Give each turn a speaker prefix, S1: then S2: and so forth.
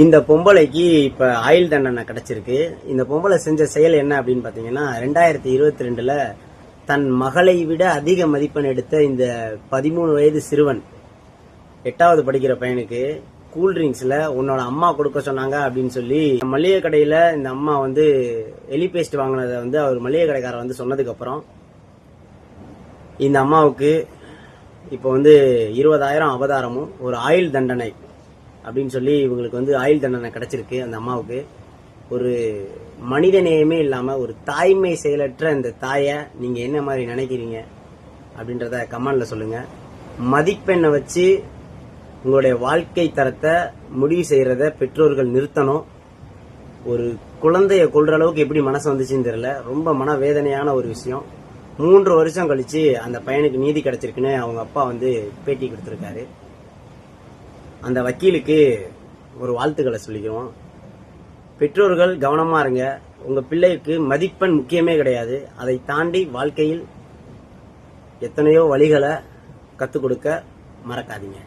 S1: இந்த பொம்பளைக்கு இப்ப ஆயுள் தண்டனை கிடைச்சிருக்கு. இந்த பொம்பளை செஞ்ச செயல் என்ன அப்படின்னு பாத்தீங்கன்னா, 2022ல தன் மகளை விட அதிக மதிப்பெண் எடுத்த இந்த 13 வயது சிறுவன் 8வது படிக்கிற பையனுக்கு கூல்ட்ரிங்க்ஸ்ல உன்னோட அம்மா கொடுக்க சொன்னாங்க அப்படின்னு சொல்லி மளிகை கடையில இந்த அம்மா எலி பேஸ்ட் வாங்கினதை அவர் மளிகை கடைக்காரர் சொன்னதுக்கு அப்புறம் இந்த அம்மாவுக்கு இப்போ 20,000 அபதாரமும் ஒரு ஆயுள் தண்டனை அப்படின்னு சொல்லி இவங்களுக்கு ஆயுள் தண்டனை கிடைச்சிருக்கு. அந்த அம்மாவுக்கு ஒரு மனிதநேயமே இல்லாம ஒரு தாய்மை செயலற்ற இந்த தாயை நீங்க என்ன மாதிரி நினைக்கிறீங்க அப்படின்றத கமெண்ட்ல சொல்லுங்க. மதிப்பெண்ணை வச்சு உங்களுடைய வாழ்க்கை தரத்தை முடிவு செய்யறத பெற்றோர்கள் நிறுத்தணும். ஒரு குழந்தைய கொல்ற அளவுக்கு எப்படி மனசு வந்துச்சுன்னு தெரியல. ரொம்ப மனவேதனையான ஒரு விஷயம். 3 வருஷம் கழிச்சு அந்த பையனுக்கு நீதி கிடைச்சிருக்குன்னு அவங்க அப்பா பேட்டி கொடுத்திருக்காரு. அந்த வக்கீலுக்கு ஒரு வாழ்த்துக்களை சொல்லிக்கிறோம். பெற்றோர்கள் கவனமா இருங்க. உங்க பிள்ளைக்கு மதிப்பெண் முக்கியமே கிடையாது. அதை தாண்டி வாழ்க்கையில் எத்தனையோ வழிகளை கத்துக் கொடுக்க மறக்காதீங்க.